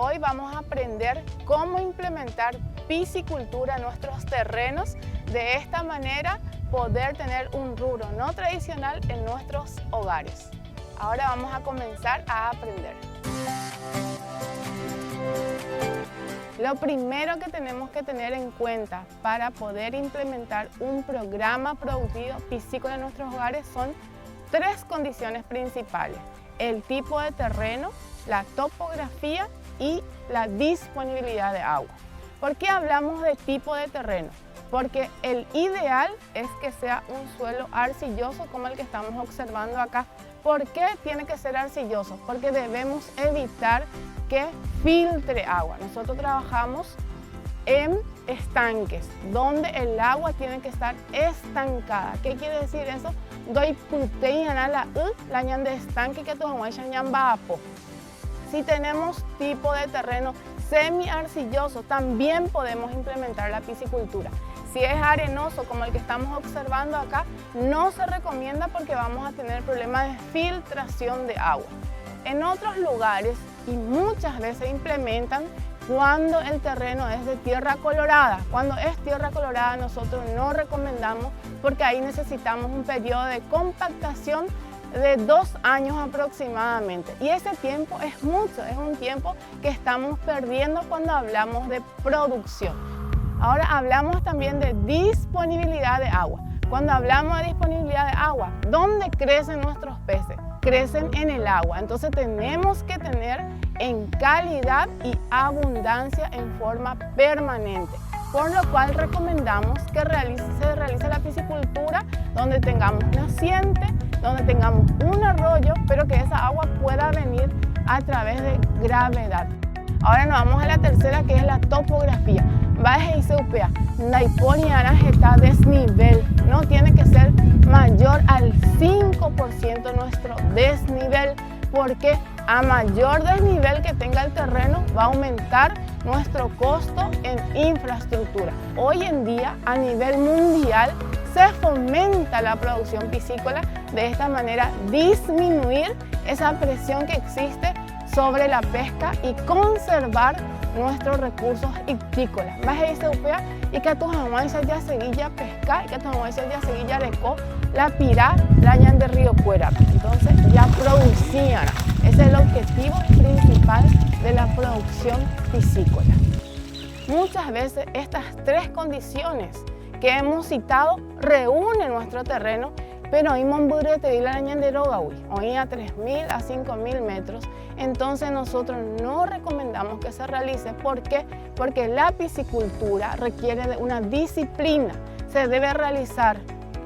Hoy vamos a aprender cómo implementar piscicultura en nuestros terrenos. De esta manera poder tener un rubro no tradicional en nuestros hogares. Ahora vamos a comenzar a aprender. Lo primero que tenemos que tener en cuenta para poder implementar un programa productivo piscícola en nuestros hogares son tres condiciones principales: el tipo de terreno, la topografía y la disponibilidad de agua. ¿Por qué hablamos de tipo de terreno? Porque el ideal es que sea un suelo arcilloso como el que estamos observando acá. ¿Por qué tiene que ser arcilloso? Porque debemos evitar que filtre agua. Nosotros trabajamos en estanques donde el agua tiene que estar estancada. ¿Qué quiere decir eso? Doy puteina la ñan de estanque que tu ñan vapo. Si tenemos tipo de terreno semi-arcilloso, también podemos implementar la piscicultura. Si es arenoso, como el que estamos observando acá, no se recomienda porque vamos a tener problemas de filtración de agua. En otros lugares, y muchas veces implementan cuando el terreno es de tierra colorada. Cuando es tierra colorada nosotros no recomendamos porque ahí necesitamos un periodo de compactación de 2 años aproximadamente. Y ese tiempo es mucho, es un tiempo que estamos perdiendo cuando hablamos de producción. Ahora hablamos también de disponibilidad de agua. Cuando hablamos de disponibilidad de agua, ¿dónde crecen nuestros peces? Crecen en el agua. Entonces tenemos que tener en calidad y abundancia en forma permanente. Por lo cual recomendamos que se realice la piscicultura donde tengamos naciente, donde tengamos un arroyo, pero que esa agua pueda venir a través de gravedad. Ahora nos vamos a la tercera, que es la topografía. Baje y se upea. Naiponiara está desnivel. No tiene que ser mayor al 5% nuestro desnivel, porque a mayor desnivel que tenga el terreno va a aumentar nuestro costo en infraestructura. Hoy en día, a nivel mundial, se fomenta la producción piscícola. De esta manera, disminuir esa presión que existe sobre la pesca y conservar nuestros recursos hídricos. Baje y se upea y que tus aguanzas ya seguilla pescar y que tus aguanzas ya seguilla recó la pirá la ñan de río Cuera. Entonces ya producían. Ese es el objetivo principal de la producción piscícola. Muchas veces estas tres condiciones que hemos citado reúnen nuestro terreno, pero hoy Monburete y la ñan de Rogaui, hoy a 3.000 a 5.000 metros. Entonces nosotros no recomendamos que se realice. ¿Por qué? Porque la piscicultura requiere de una disciplina. Se debe realizar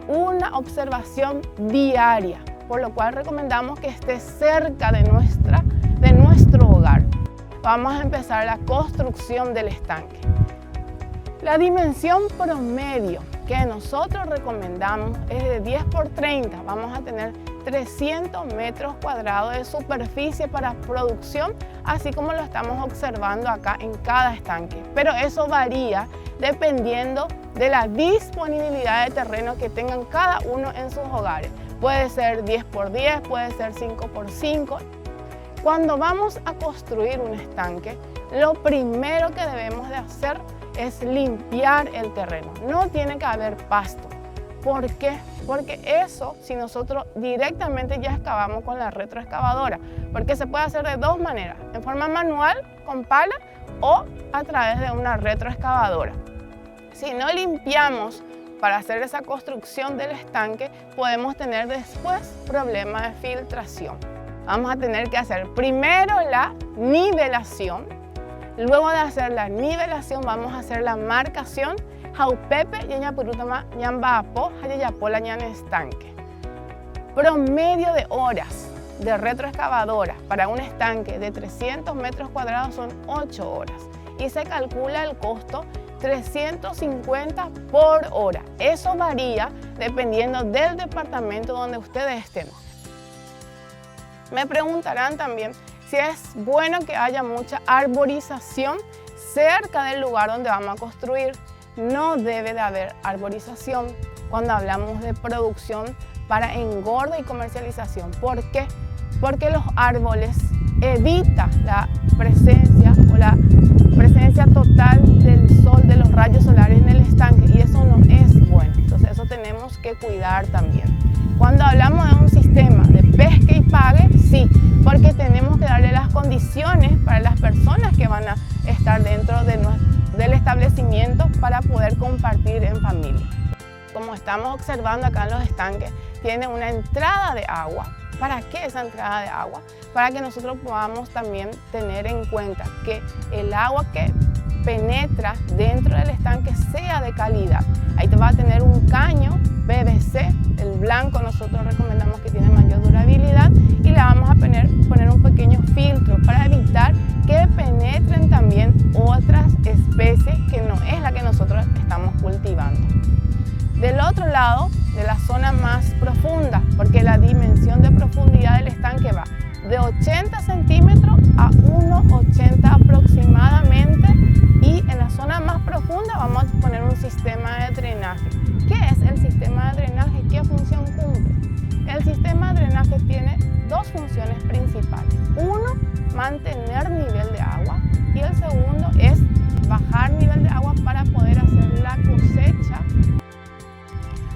una observación diaria, por lo cual recomendamos que esté cerca de nuestro hogar. Vamos a empezar la construcción del estanque. La dimensión promedio que nosotros recomendamos es de 10 por 30. Vamos a tener 300 metros cuadrados de superficie para producción, así como lo estamos observando acá en cada estanque. Pero eso varía dependiendo de la disponibilidad de terreno que tengan cada uno en sus hogares. Puede ser 10 por 10, puede ser 5 por 5. Cuando vamos a construir un estanque, lo primero que debemos de hacer es limpiar el terreno. No tiene que haber pasto. ¿Por qué? Porque eso, si nosotros directamente ya excavamos con la retroexcavadora, porque se puede hacer de dos maneras: en forma manual, con pala, o a través de una retroexcavadora. Si no limpiamos para hacer esa construcción del estanque, podemos tener después problemas de filtración. Vamos a tener que hacer primero la nivelación. Luego de hacer la nivelación, vamos a hacer la marcación. Jaupepe y ñapurutama ñambapo, hayayapola ñan estanque. Promedio de horas de retroexcavadora para un estanque de 300 metros cuadrados son 8 horas. Y se calcula el costo 350 por hora. Eso varía dependiendo del departamento donde ustedes estén. Me preguntarán también si es bueno que haya mucha arborización cerca del lugar donde vamos a construir. No debe de haber arborización cuando hablamos de producción para engorde y comercialización. ¿Por qué? Porque los árboles evitan la presencia o la presencia total del sol, de los rayos solares en el estanque, y eso no es bueno. Entonces eso tenemos que cuidar también. Cuando hablamos de un sistema de pesca y pague, sí, porque tenemos que darle las condiciones para las personas que van a estar dentro del establecimiento para poder compartir en familia. Como estamos observando acá en los estanques, tiene una entrada de agua. ¿Para qué esa entrada de agua? Para que nosotros podamos también tener en cuenta que el agua que penetra dentro del estanque sea de calidad. Ahí te va a tener un caño PVC, el blanco nosotros recomendamos que tiene mayor durabilidad, y le vamos a poner un pequeño filtro para evitar que penetren también otras especies que no es la que nosotros estamos cultivando. Del otro lado, de la zona más profunda, porque la dimensión de profundidad del estanque va de 80 centímetros a 1,80 aproximadamente, y en la zona más profunda vamos a poner un sistema de drenaje. ¿Qué es el sistema de drenaje? ¿Qué función cumple? El sistema de drenaje tiene dos funciones principales. Uno, mantener nivel de agua, y el segundo es bajar nivel de agua para poder hacer la cosecha.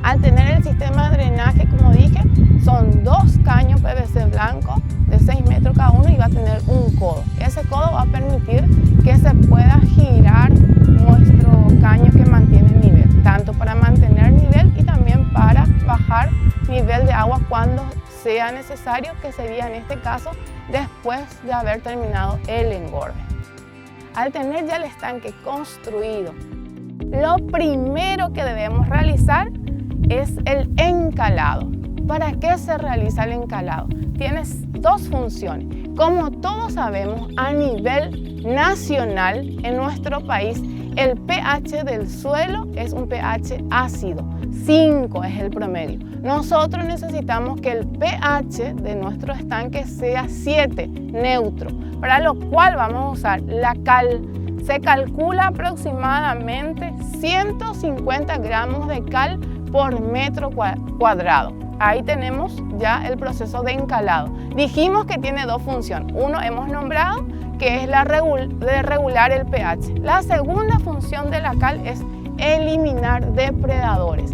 Al tener el sistema de drenaje, como dije, son dos caños PVC blancos de 6 metros cada uno y va a tener un codo. Ese codo va a permitir que se pueda girar nuestro caño que mantiene el nivel, tanto para mantener nivel y también para bajar nivel de agua cuando sea necesario, que sería en este caso después de haber terminado el engorde. Al tener ya el estanque construido, lo primero que debemos realizar es el encalado. ¿Para qué se realiza el encalado? Tiene dos funciones. Como todos sabemos, a nivel nacional en nuestro país, el pH del suelo es un pH ácido, 5 es el promedio. Nosotros necesitamos que el pH de nuestro estanque sea 7, neutro, para lo cual vamos a usar la cal. Se calcula aproximadamente 150 gramos de cal por metro cuadrado. Ahí tenemos ya el proceso de encalado. Dijimos que tiene dos funciones. Uno hemos nombrado, que es la de regular el pH. La segunda función de la cal es eliminar depredadores.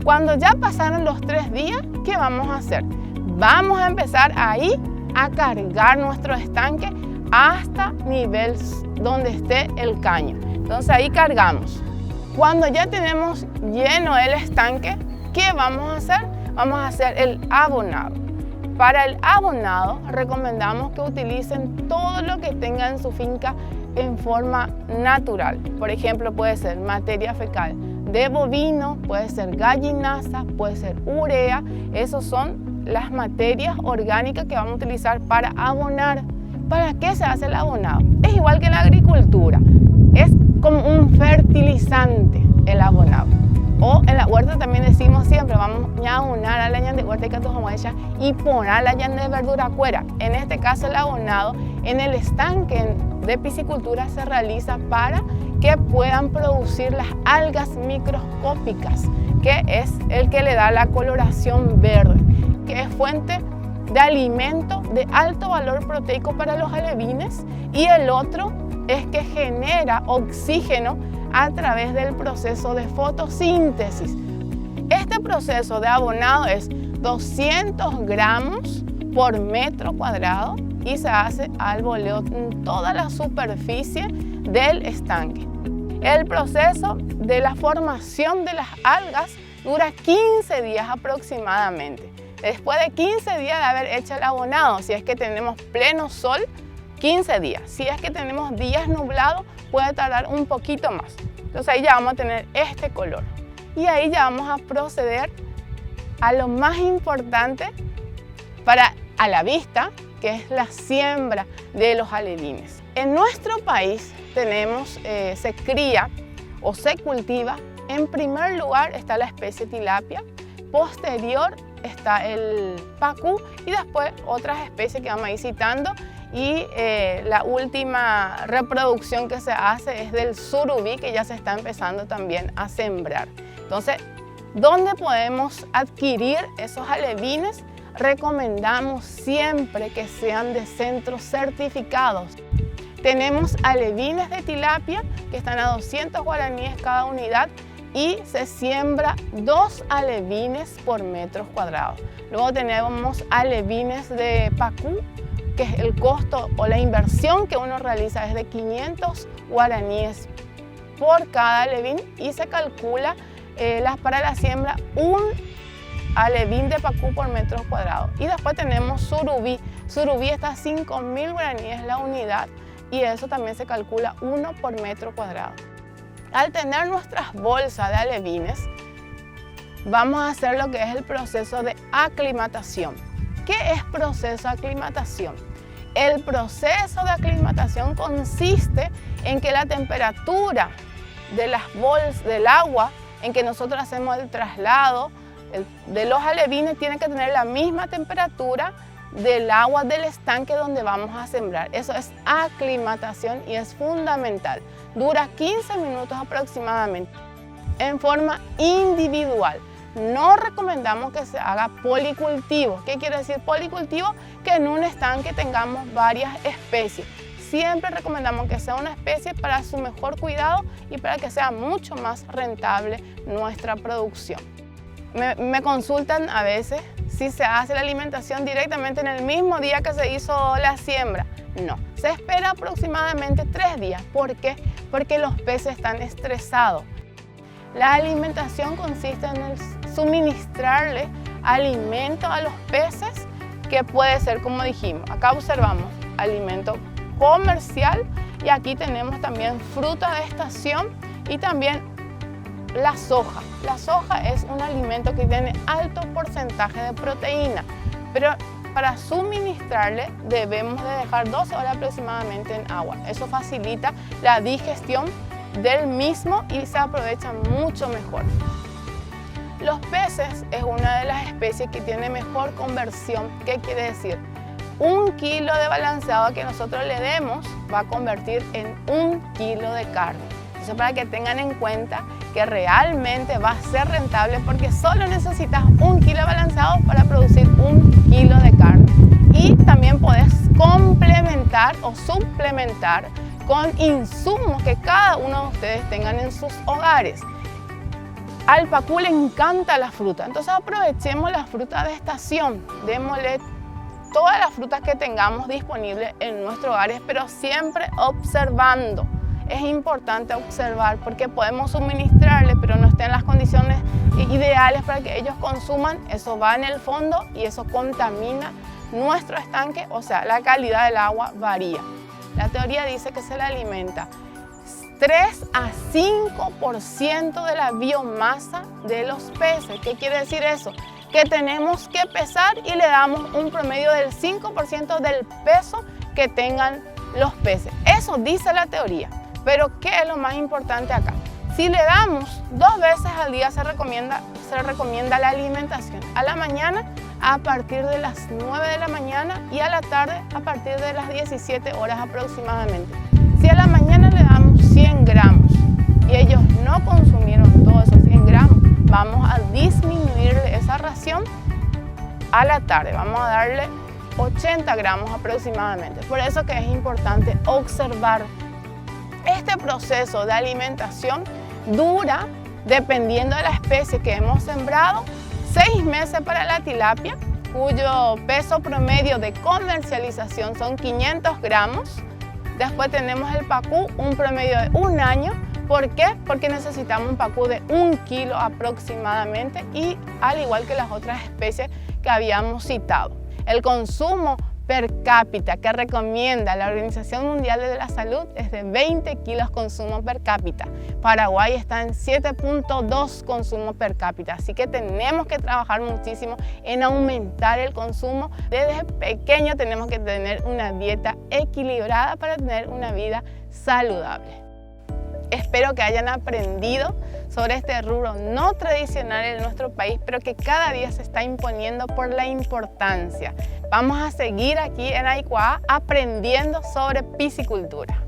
Cuando ya pasaron los 3 días, ¿qué vamos a hacer? Vamos a empezar ahí a cargar nuestro estanque hasta nivel donde esté el caño. Entonces ahí cargamos. Cuando ya tenemos lleno el estanque, ¿qué vamos a hacer? Vamos a hacer el abonado. Para el abonado recomendamos que utilicen todo lo que tengan en su finca en forma natural. Por ejemplo, puede ser materia fecal de bovino, puede ser gallinaza, puede ser urea. Esas son las materias orgánicas que vamos a utilizar para abonar. ¿Para qué se hace el abonado? Es igual que en la agricultura. Es como un fertilizante el abonado. O en la huerta también decimos siempre, vamos a abonar a la ñan de huerta y catujamuecha y poner a la ñan de verdura cuera. En este caso el abonado en el estanque de piscicultura se realiza para que puedan producir las algas microscópicas, que es el que le da la coloración verde, que es fuente de alimento de alto valor proteico para los alevines, y el otro es que genera oxígeno a través del proceso de fotosíntesis. Este proceso de abonado es 200 gramos por metro cuadrado y se hace al boleo en toda la superficie del estanque. El proceso de la formación de las algas dura 15 días aproximadamente. Después de 15 días de haber hecho el abonado, si es que tenemos pleno sol, 15 días. Si es que tenemos días nublados, puede tardar un poquito más. Entonces ahí ya vamos a tener este color. Y ahí ya vamos a proceder a lo más importante a la vista, que es la siembra de los alevines. En nuestro país se cría o se cultiva, en primer lugar está la especie tilapia, posterior está el pacú y después otras especies que vamos a ir citando, y la última reproducción que se hace es del surubí, que ya se está empezando también a sembrar. Entonces, ¿dónde podemos adquirir esos alevines? Recomendamos siempre que sean de centros certificados. Tenemos alevines de tilapia que están a 200 guaraníes cada unidad y se siembra 2 alevines por metros cuadrados. Luego tenemos alevines de pacú, que es el costo o la inversión que uno realiza es de 500 guaraníes por cada alevín y se calcula para la siembra un alevín de pacú por metros cuadrados. Y después tenemos surubí. Surubí está a 5.000 guaraníes la unidad y eso también se calcula 1 por metro cuadrado. Al tener nuestras bolsas de alevines, vamos a hacer lo que es el proceso de aclimatación. ¿Qué es proceso de aclimatación? El proceso de aclimatación consiste en que la temperatura de las bolsas, del agua en que nosotros hacemos el traslado de los alevines tiene que tener la misma temperatura del agua del estanque donde vamos a sembrar. Eso es aclimatación y es fundamental. Dura 15 minutos aproximadamente en forma individual. No recomendamos que se haga policultivo. ¿Qué quiere decir policultivo? Que en un estanque tengamos varias especies. Siempre recomendamos que sea una especie para su mejor cuidado y para que sea mucho más rentable nuestra producción. Me consultan a veces si se hace la alimentación directamente en el mismo día que se hizo la siembra. No, se espera aproximadamente 3 días. ¿Por qué? Porque los peces están estresados. La alimentación consiste en el suministrarle alimento a los peces, que puede ser, como dijimos, acá observamos alimento comercial y aquí tenemos también fruta de estación y también la soja. La soja es un alimento que tiene alto porcentaje de proteína, pero para suministrarle debemos de dejar 12 horas aproximadamente en agua. Eso facilita la digestión del mismo y se aprovecha mucho mejor. Los peces es una de las especies que tiene mejor conversión. ¿Qué quiere decir? 1 kilo de balanceado que nosotros le demos va a convertir en 1 kilo de carne. Eso para que tengan en cuenta que realmente va a ser rentable porque solo necesitas 1 kilo de balanceado para producir 1 kilo de carne. Y también puedes complementar o suplementar con insumos que cada uno de ustedes tengan en sus hogares. Al pacú le encanta la fruta, entonces aprovechemos la fruta de estación, démosle todas las frutas que tengamos disponibles en nuestros hogares, pero siempre observando. Es importante observar porque podemos suministrarle, pero no estén en las condiciones ideales para que ellos consuman. Eso va en el fondo y eso contamina nuestro estanque, o sea, la calidad del agua varía. La teoría dice que se le alimenta 3 a 5% de la biomasa de los peces. ¿Qué quiere decir eso? Que tenemos que pesar y le damos un promedio del 5% del peso que tengan los peces. Eso dice la teoría. Pero ¿qué es lo más importante acá? Si le damos 2 veces al día se recomienda la alimentación. A la mañana a partir de las 9 de la mañana y a la tarde a partir de las 17 horas aproximadamente. Si a la mañana le damos 100 gramos y ellos no consumieron todos esos 100 gramos, vamos a disminuirle esa ración a la tarde. Vamos a darle 80 gramos aproximadamente. Por eso que es importante observar. Este proceso de alimentación dura, dependiendo de la especie que hemos sembrado, 6 meses para la tilapia, cuyo peso promedio de comercialización son 500 gramos. Después tenemos el pacú, un promedio de 1 año. ¿Por qué? Porque necesitamos un pacú de 1 kilo aproximadamente y al igual que las otras especies que habíamos citado. El consumo per cápita que recomienda la Organización Mundial de la Salud es de 20 kilos consumo per cápita. Paraguay está en 7.2 consumo per cápita, así que tenemos que trabajar muchísimo en aumentar el consumo. Desde pequeño tenemos que tener una dieta equilibrada para tener una vida saludable. Espero que hayan aprendido sobre este rubro no tradicional en nuestro país, pero que cada día se está imponiendo por la importancia. Vamos a seguir aquí en Aikuá aprendiendo sobre piscicultura.